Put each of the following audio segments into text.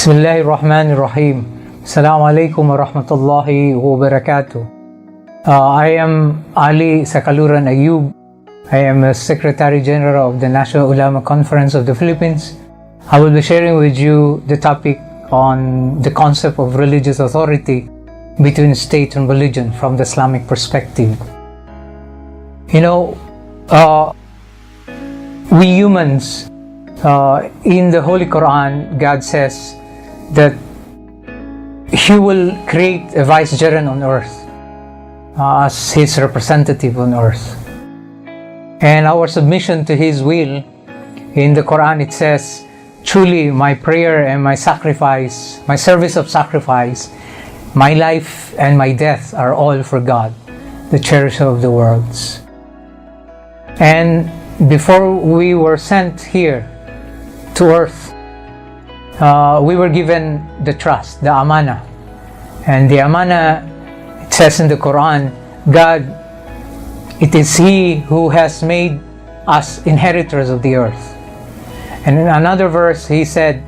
Bismillahirrahmanirrahim. Assalamu alaikum wa rahmatullahi wa barakatuh. I am Ali Sakaluran Ayub. I am a Secretary General of the National Ulama Conference of the Philippines. I will be sharing with you the topic on the concept of religious authority between state and religion from the Islamic perspective. We humans, in the Holy Quran, God says that He will create a vicegerent on earth as His representative on earth. And our submission to His will, in the Quran it says, truly my prayer and my sacrifice, my service of sacrifice, my life and my death are all for God, the cherisher of the worlds. And before we were sent here to earth, we were given the trust, the amana. And the amana, it says in the Quran, God, it is He who has made us inheritors of the earth. And in another verse, He says,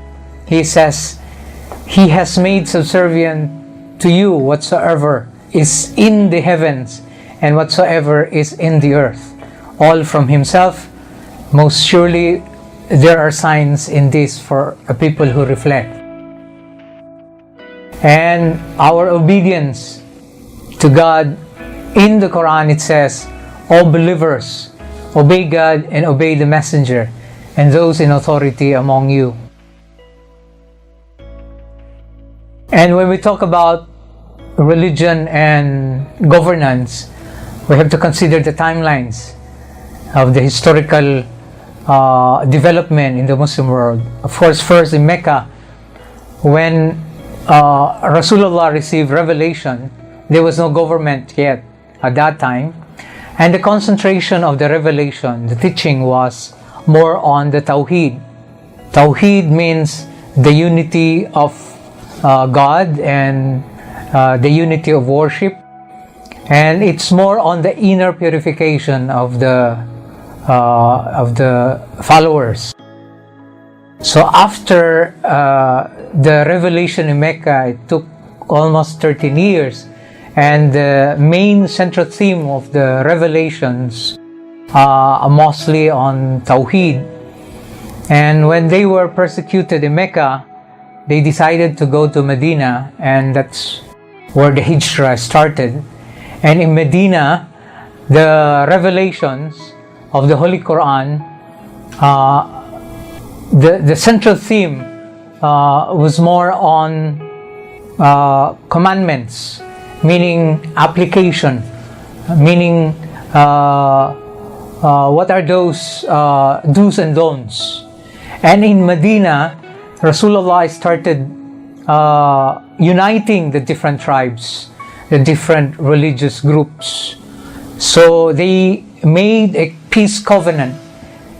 He has made subservient to you whatsoever is in the heavens and whatsoever is in the earth, all from Himself. Most surely there are signs in this for a people who reflect. And our obedience to God, in the Quran it says, all believers, obey God and obey the messenger and those in authority among you. And when we talk about religion and governance, we have to consider the timelines of the historical development in the Muslim world. Of course, first in Mecca, when Rasulullah received revelation, there was no government yet at that time, and the concentration of the revelation, the teaching, was more on the Tawheed. Tawheed means the unity of God and the unity of worship, and it's more on the inner purification of the followers. So after the revelation in Mecca, it took almost 13 years, and the main central theme of the revelations are mostly on Tawheed. And when they were persecuted in Mecca, they decided to go to Medina, and that's where the Hijrah started. And in Medina, the revelations of the Holy Quran, the central theme was more on commandments, meaning application, meaning what are those do's and don'ts. And in Medina, Rasulullah started uniting the different tribes, the different religious groups. So they made a peace covenant,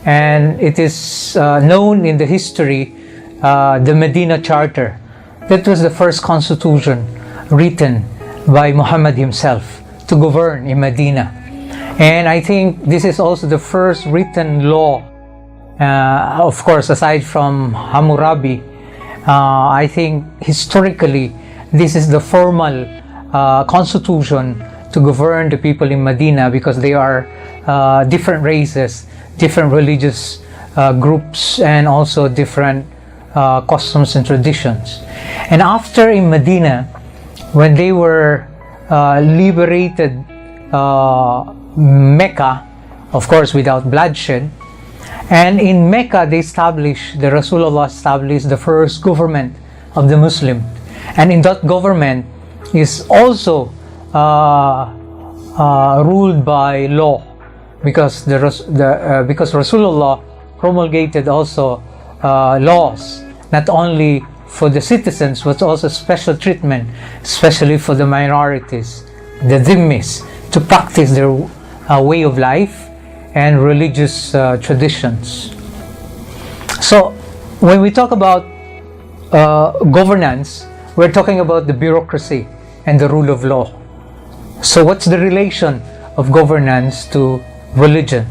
and it is known in the history, the Medina Charter. That was the first constitution written by Muhammad himself to govern in Medina. And I think this is also the first written law, of course, aside from Hammurabi. I think historically this is the formal constitution to govern the people in Medina, because they are different races, different religious groups, and also different customs and traditions. And after in Medina, when they were liberated Mecca, of course without bloodshed, and in Mecca the Rasulullah established the first government of the Muslim, and in that government is also ruled by law, because because Rasulullah promulgated also laws, not only for the citizens but also special treatment, especially for the minorities, the dhimmis, to practice their way of life and religious traditions. So when we talk about governance, we're talking about the bureaucracy and the rule of law. So what's the relation of governance to religion?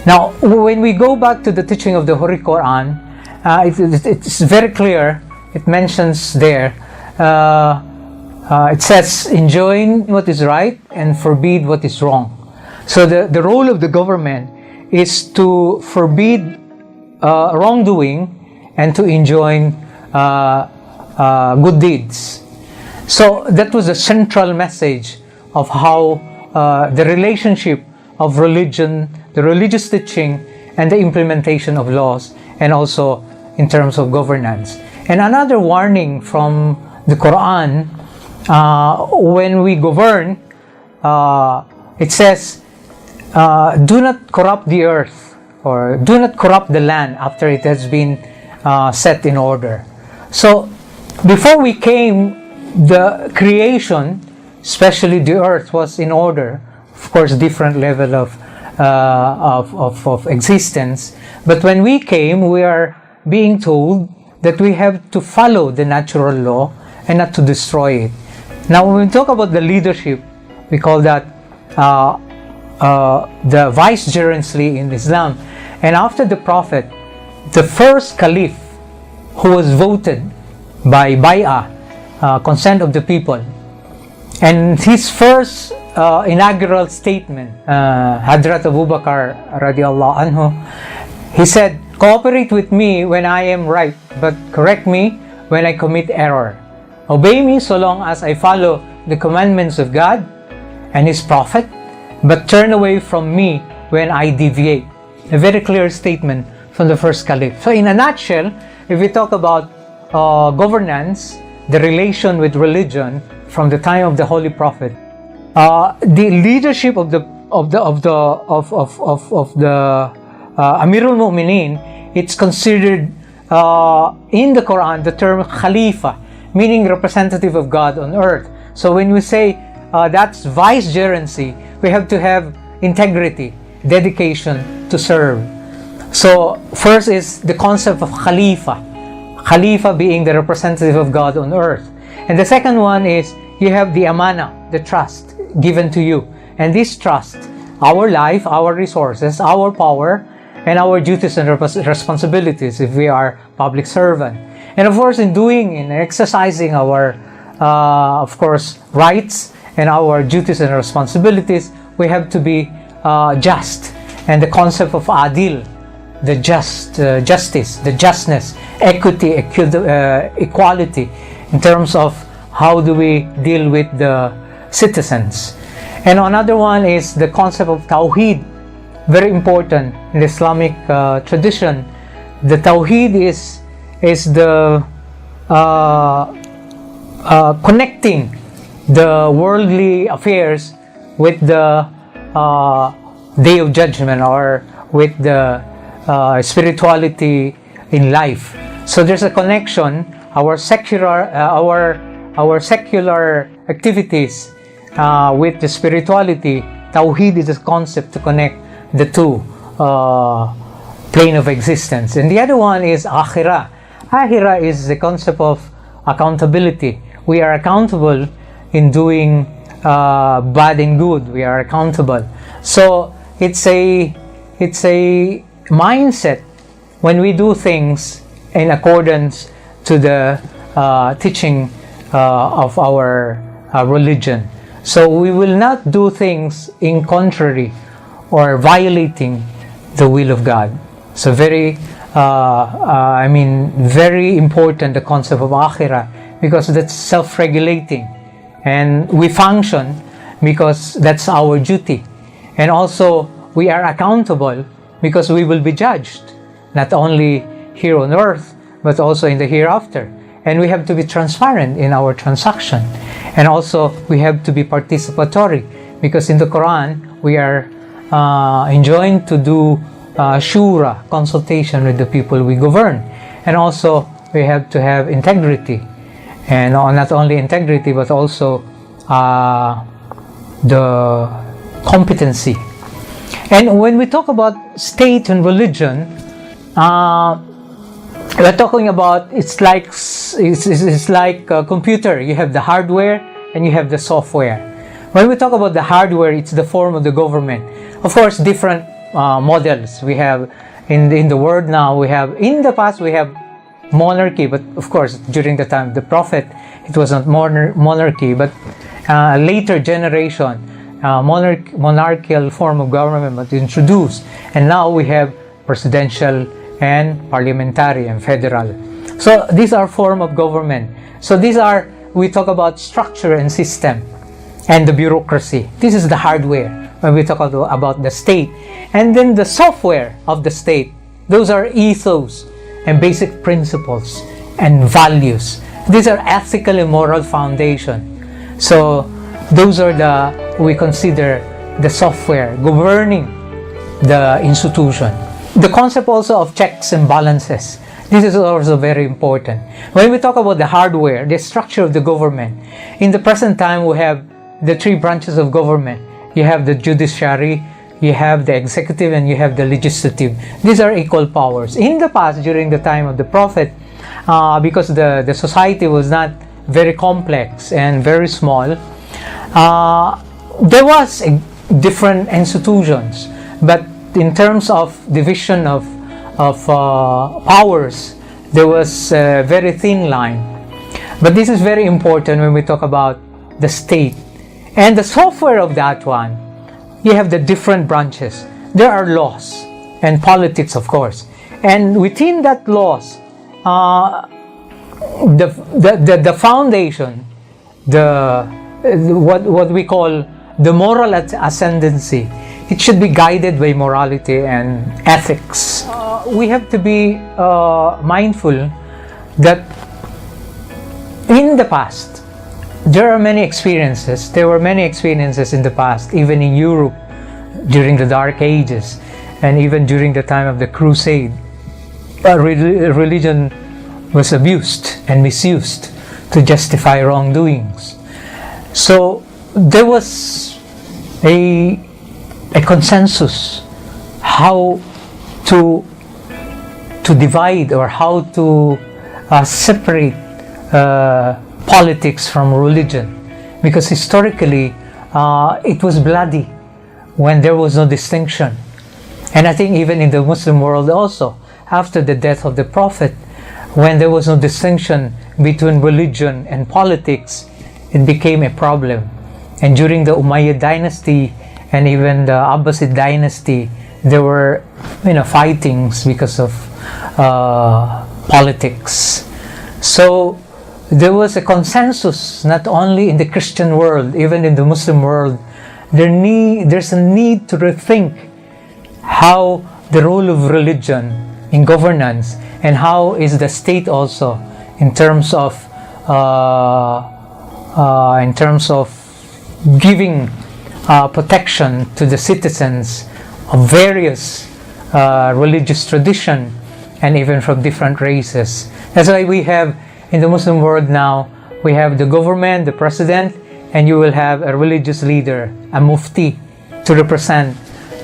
Now, when we go back to the teaching of the Holy Quran, it's very clear. It mentions there. It says, enjoin what is right and forbid what is wrong. So the role of the government is to forbid wrongdoing and to enjoin good deeds. So that was a central message of how the relationship of religion, the religious teaching, and the implementation of laws, and also in terms of governance. And another warning from the Quran, when we govern, it says, do not corrupt the earth, or do not corrupt the land after it has been set in order. So before we came, the creation, especially the earth, was in order. Of course, different level of existence. But when we came, we are being told that we have to follow the natural law and not to destroy it. Now, when we talk about the leadership, we call that the vicegerency in Islam. And after the Prophet, the first caliph who was voted by bay'ah, consent of the people, and his first inaugural statement, Hadrat Abu Bakr radiallahu anhu, he said, cooperate with me when I am right, but correct me when I commit error. Obey me so long as I follow the commandments of God and His Prophet, but turn away from me when I deviate. A very clear statement from the first caliph. So in a nutshell, if we talk about governance, the relation with religion from the time of the Holy Prophet, the leadership of the Amirul Mu'mineen, it's considered in the Quran the term Khalifa, meaning representative of God on earth. So when we say that's vicegerency, we have to have integrity, dedication to serve. So first is the concept of Khalifa. Khalifa being the representative of God on earth. And the second one is you have the amana, the trust given to you. And this trust, our life, our resources, our power, and our duties and responsibilities if we are public servant. And of course, in exercising our, of course, rights and our duties and responsibilities, we have to be just. And the concept of adil, the justice, the justness, equity, equality, in terms of how do we deal with the citizens. And another one is the concept of Tawheed, very important in the Islamic tradition. The Tawheed is the connecting the worldly affairs with the Day of Judgment, or with the spirituality in life. So there's a connection. Our secular activities with the spirituality. Tawheed is a concept to connect the two plane of existence. And the other one is Akhirah. Akhirah is the concept of accountability. We are accountable in doing bad and good. We are accountable. So it's a mindset when we do things in accordance to the teaching of our religion. So we will not do things in contrary or violating the will of God. So very important, the concept of Akhirah, because that's self-regulating, and we function because that's our duty. And also we are accountable because we will be judged, not only here on earth, but also in the hereafter. And we have to be transparent in our transaction. And also we have to be participatory, because in the Quran we are enjoined to do shura, consultation with the people we govern. And also we have to have integrity, and not only integrity but also the competency. And when we talk about state and religion, we're talking about it's like a computer. You have the hardware and you have the software. When we talk about the hardware, it's the form of the government. Of course, different models. We have in the world now, we have, in the past, we have monarchy, but of course, during the time of the prophet, it was not monarchy, but later generation, monarchical form of government was introduced, and now we have presidential and parliamentary and federal. So these are form of government. So these are, we talk about structure and system and the bureaucracy. This is the hardware when we talk about the state. And then the software of the state, those are ethos and basic principles and values. These are ethical and moral foundation. So those are we consider the software governing the institution. The concept also of checks and balances. This is also very important. When we talk about the hardware, the structure of the government, in the present time we have the three branches of government. You have the judiciary, you have the executive, and you have the legislative. These are equal powers. In the past, during the time of the prophet, because the society was not very complex and very small, there was different institutions, but in terms of division of powers, there was a very thin line. But this is very important when we talk about the state. And the software of that one, you have the different branches. There are laws and politics, of course. And within that laws, the foundation, what we call the moral ascendancy, it should be guided by morality and ethics. We have to be mindful that in the past, there were many experiences in the past, even in Europe during the Dark Ages and even during the time of the Crusade. Religion was abused and misused to justify wrongdoings. So there was a consensus how to divide or how to separate politics from religion, because historically it was bloody when there was no distinction. And I think even in the Muslim world also, after the death of the Prophet, when there was no distinction between religion and politics, it became a problem. And during the Umayyad dynasty and even the Abbasid dynasty, there were fightings because of politics. So there was a consensus not only in the Christian world, even in the Muslim world. There's a need to rethink how the role of religion in governance and how is the state also in terms of giving protection to the citizens of various religious tradition and even from different races. That's why we have in the Muslim world now, we have the government, the president, and you will have a religious leader, a mufti, to represent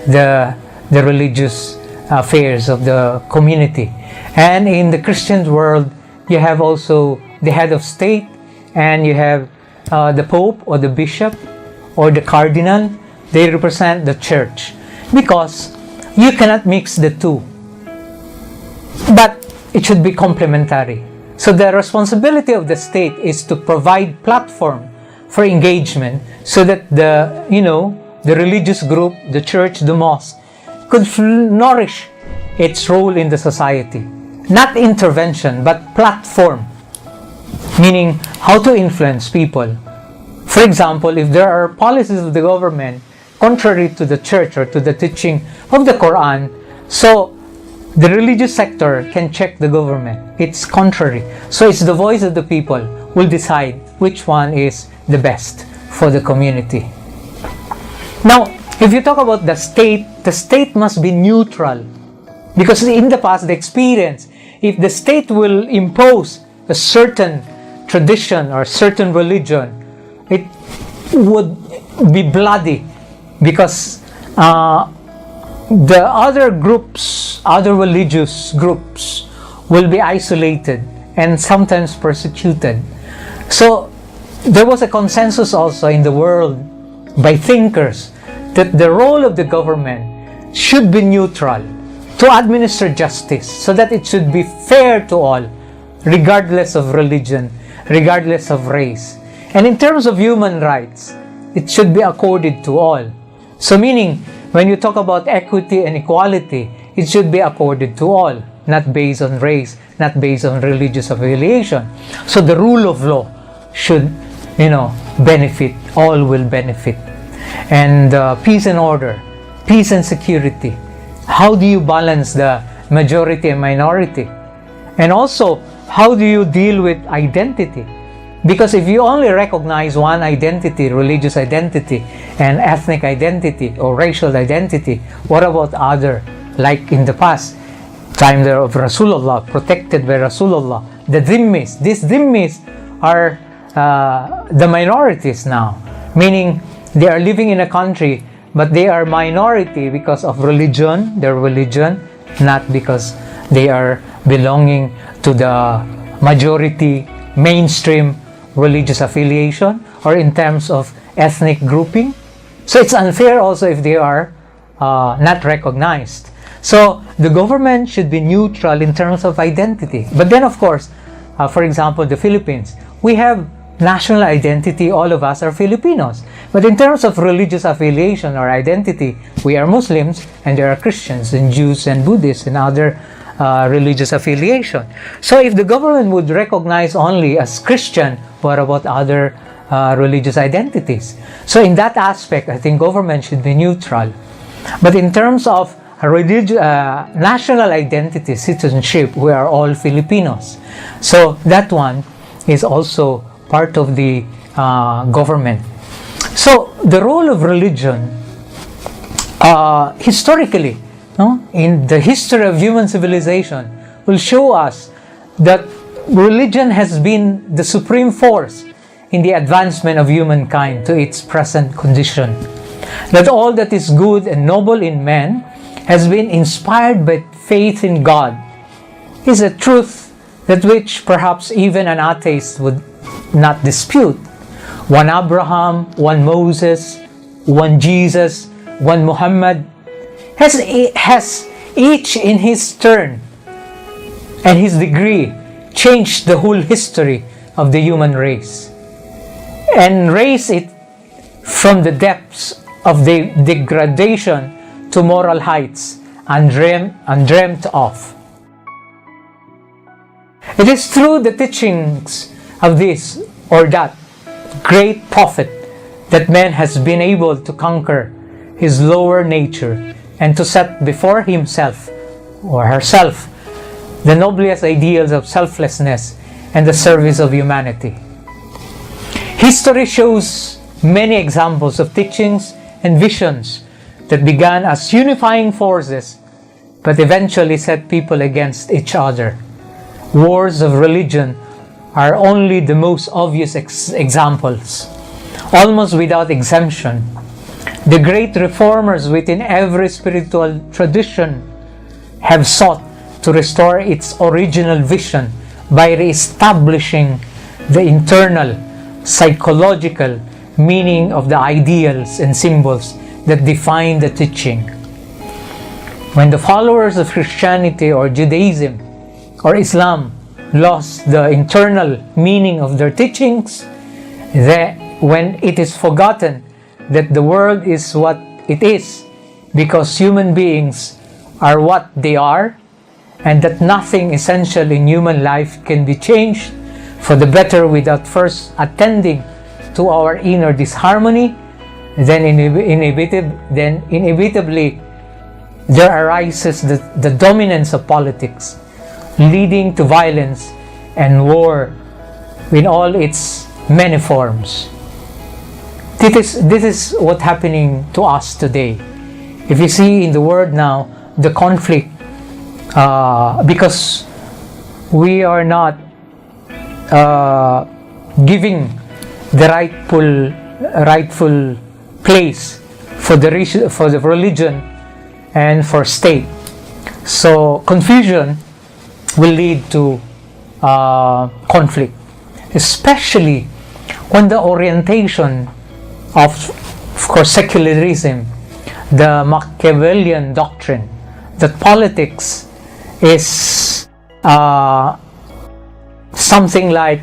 the religious affairs of the community. And in the Christian world, you have also the head of state, and you have the Pope or the Bishop or the Cardinal. They represent the church, because you cannot mix the two, but it should be complementary. So the responsibility of the state is to provide platform for engagement so that the religious group, the church, the mosque could nourish its role in the society. Not intervention, but platform, meaning how to influence people. For example, if there are policies of the government contrary to the church or to the teaching of the Quran, so the religious sector can check the government. It's contrary. So it's the voice of the people will decide which one is the best for the community. Now, if you talk about the state must be neutral, because in the past, the experience, if the state will impose a certain tradition or certain religion, it would be bloody, because the other groups, other religious groups, will be isolated and sometimes persecuted. So there was a consensus also in the world by thinkers that the role of the government should be neutral. to administer justice so that it should be fair to all, regardless of religion, regardless of race. And in terms of human rights, it should be accorded to all. So meaning, when you talk about equity and equality, it should be accorded to all, not based on race, not based on religious affiliation. So the rule of law should, benefit, all will benefit. And peace and order, peace and security. How do you balance the majority and minority? And also, how do you deal with identity? Because if you only recognize one identity, religious identity, and ethnic identity, or racial identity, what about other? Like in the past, time of Rasulullah, protected by Rasulullah, the dhimmis. These dhimmis are the minorities now, meaning they are living in a country, but they are minority because of their religion, not because they are belonging to the majority, mainstream religious affiliation, or in terms of ethnic grouping. So it's unfair also if they are not recognized. So the government should be neutral in terms of identity. But then, of course, for example, the Philippines, we have national identity, all of us are Filipinos. But in terms of religious affiliation or identity, we are Muslims, and there are Christians and Jews and Buddhists and other religious affiliation. So if the government would recognize only as Christian, what about other religious identities? So in that aspect, I think government should be neutral. But in terms of national identity, citizenship, we are all Filipinos. So that one is also part of the government. So the role of religion, historically, in the history of human civilization, will show us that religion has been the supreme force in the advancement of humankind to its present condition. That all that is good and noble in man has been inspired by faith in God is a truth that which perhaps even an atheist would not dispute. One Abraham, one Moses, one Jesus, one Muhammad has each in his turn and his degree changed the whole history of the human race and raised it from the depths of the degradation to moral heights undreamt of. It is through the teachings of this or that great prophet that man has been able to conquer his lower nature and to set before himself or herself the noblest ideals of selflessness and the service of humanity. History shows many examples of teachings and visions that began as unifying forces but eventually set people against each other. Wars of religion are only the most obvious examples. Almost without exemption, the great reformers within every spiritual tradition have sought to restore its original vision by re-establishing the internal, psychological meaning of the ideals and symbols that define the teaching. When the followers of Christianity or Judaism or Islam lost the internal meaning of their teachings, when it is forgotten that the world is what it is because human beings are what they are, and that nothing essential in human life can be changed for the better without first attending to our inner disharmony, then inevitably there arises the dominance of politics, leading to violence and war in all its many forms. This is what's happening to us today. If you see in the world now, the conflict, because we are not giving the rightful place for the religion and for state. So confusion will lead to conflict, especially when the orientation of course, secularism, the Machiavellian doctrine, that politics is something like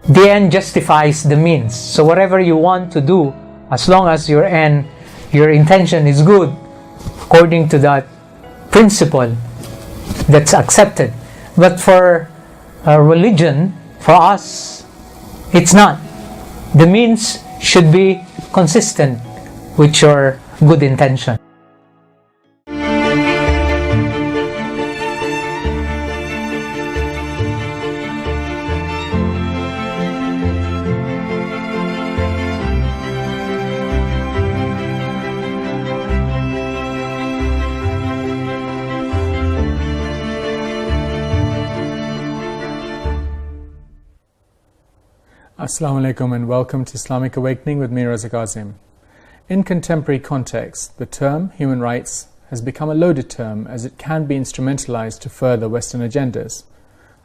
the end justifies the means. So whatever you want to do, as long as your intention is good, according to that principle, that's accepted. But for religion, for us, it's not. The means should be consistent with your good intention. Assalamu alaikum and welcome to Islamic Awakening with me, Raza Kazim. In contemporary context, the term human rights has become a loaded term as it can be instrumentalized to further Western agendas.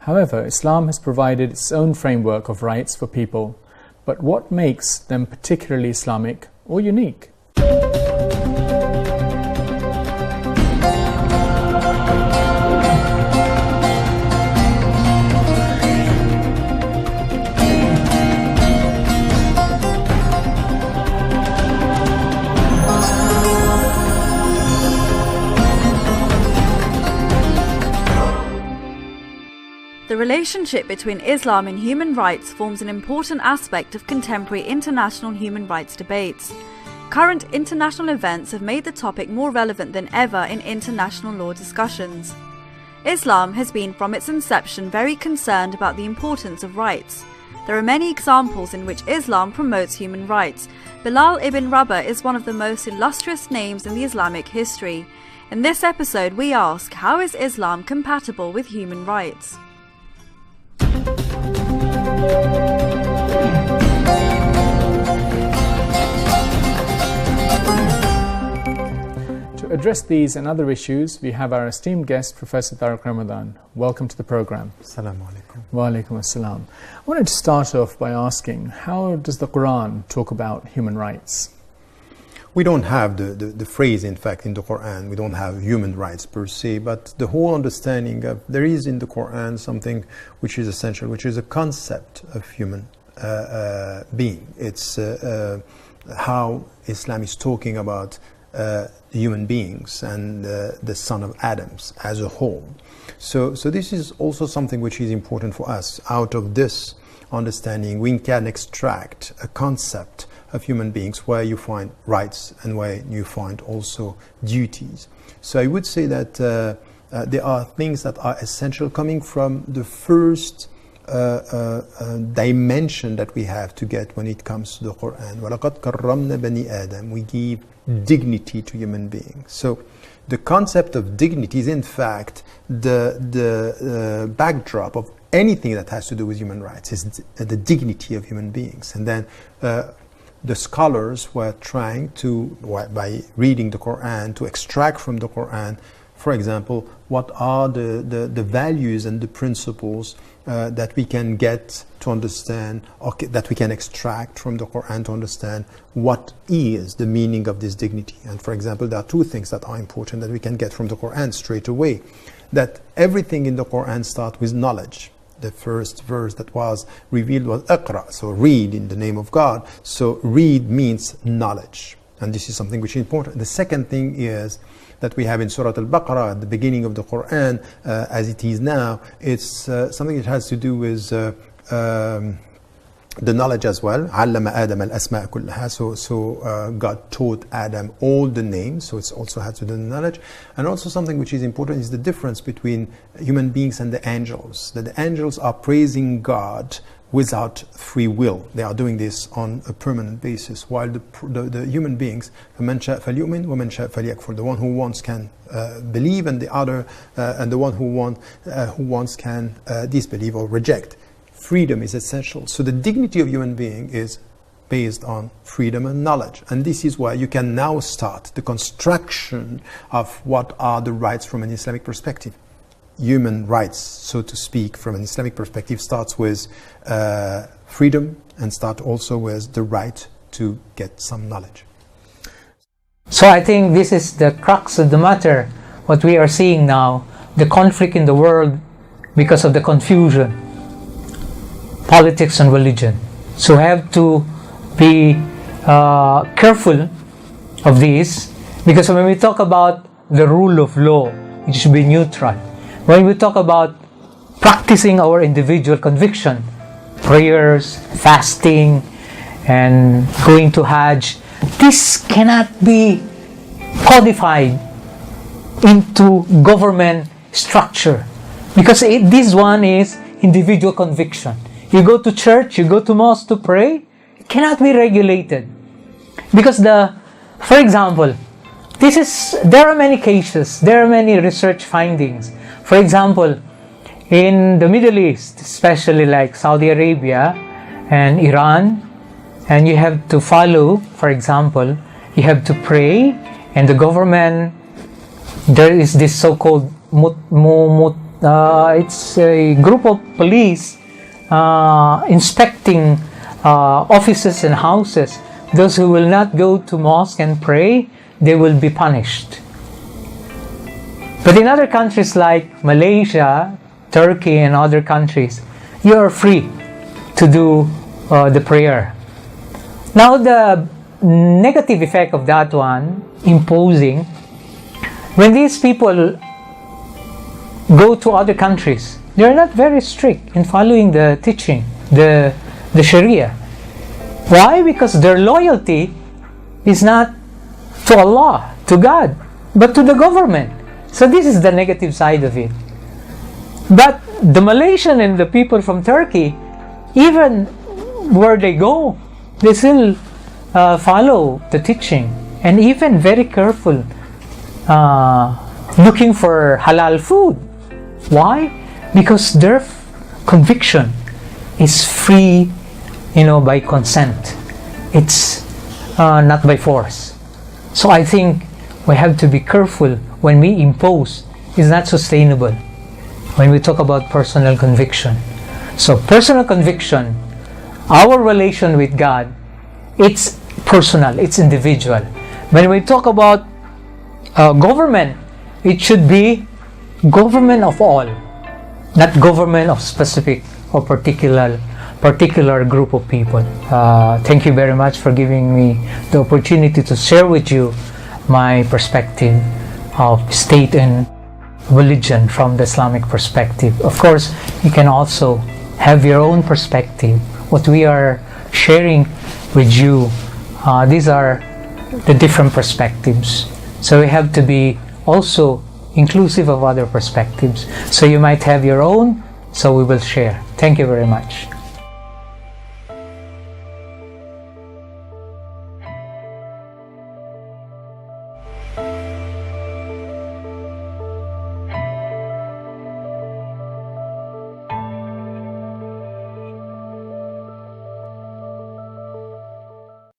However, Islam has provided its own framework of rights for people, but what makes them particularly Islamic or unique? The relationship between Islam and human rights forms an important aspect of contemporary international human rights debates. Current international events have made the topic more relevant than ever in international law discussions. Islam has been from its inception very concerned about the importance of rights. There are many examples in which Islam promotes human rights. Bilal ibn Rabah is one of the most illustrious names in the Islamic history. In this episode we ask, how is Islam compatible with human rights? To address these and other issues, we have our esteemed guest, Professor Tariq Ramadan. Welcome to the program. Assalamu alaikum. Wa alaikum assalam. I wanted to start off by asking, how does the Quran talk about human rights? We don't have the phrase, in fact, in the Quran. We don't have human rights per se, but the whole understanding of, there is in the Quran something which is essential, which is a concept of human being. It's how Islam is talking about human beings and the son of Adam as a whole. So this is also something which is important for us. Out of this understanding, we can extract a concept of human beings where you find rights and where you find also duties. So I would say that there are things that are essential coming from the first dimension that we have to get when it comes to the Quran. وَلَقَدْ كَرَّمْنَا بَنِي آدَمَ. We give dignity to human beings. So the concept of dignity is in fact the backdrop of anything that has to do with human rights, is the dignity of human beings. And then the scholars were trying to, by reading the Quran, to extract from the Quran, for example, what are the values and the principles that we can get to understand, or that we can extract from the Quran to understand what is the meaning of this dignity. And for example, there are two things that are important that we can get from the Quran straight away. That everything in the Quran starts with knowledge. The first verse that was revealed was Iqra, so read in the name of God. So read means knowledge, and this is something which is important. The second thing is that we have in Surah Al-Baqarah at the beginning of the Quran, as it is now, it's something that has to do with the knowledge as well. عَلَّمَ آدَمَ الْأَسْمَاءَ كُلَّهَا. So God taught Adam all the names, so it's also has to do with knowledge. And also something which is important is the difference between human beings and the angels. That the angels are praising God without free will. They are doing this on a permanent basis, while the human beings, فَمَنْ شَاءَ فَلْيُؤْمِنْ وَمَنْ شَاءَ فَلْيَكْفُرْ. The one who wants can believe, and the other, and the one who wants can disbelieve or reject. Freedom is essential. So the dignity of human being is based on freedom and knowledge. And this is where you can now start the construction of what are the rights from an Islamic perspective. Human rights, so to speak, from an Islamic perspective, starts with freedom and start also with the right to get some knowledge. So I think this is the crux of the matter what we are seeing now, the conflict in the world because of the confusion, politics and religion. So we have to be careful of this, because when we talk about the rule of law, it should be neutral. When we talk about practicing our individual conviction, prayers, fasting, and going to Hajj, this cannot be codified into government structure, because this one is individual conviction. You go to church, you go to mosque to pray, it cannot be regulated. Because for example, there are many cases, there are many research findings. For example, in the Middle East, especially like Saudi Arabia and Iran, and you have to follow, for example, you have to pray, and the government, there is this so-called it's a group of police inspecting offices and houses. Those who will not go to mosque and pray, they will be punished. But in other countries like Malaysia, Turkey, and other countries, you are free to do the prayer. Now, the negative effect of that one, imposing, when these people go to other countries, they are not very strict in following the teaching, the Sharia. Why? Because their loyalty is not to Allah, to God, but to the government. So this is the negative side of it. But the Malaysian and the people from Turkey, even where they go, they still follow the teaching, and even very careful, looking for halal food. Why? Because their conviction is free, by consent. It's not by force. So I think we have to be careful when we impose. It's not sustainable when we talk about personal conviction. So personal conviction, our relation with God, it's personal, it's individual. When we talk about government, it should be government of all, not government of specific or particular group of people. Thank you very much for giving me the opportunity to share with you my perspective of state and religion from the Islamic perspective. Of course, you can also have your own perspective. What we are sharing with you, these are the different perspectives. So we have to be also inclusive of other perspectives. So you might have your own, so we will share. Thank you very much.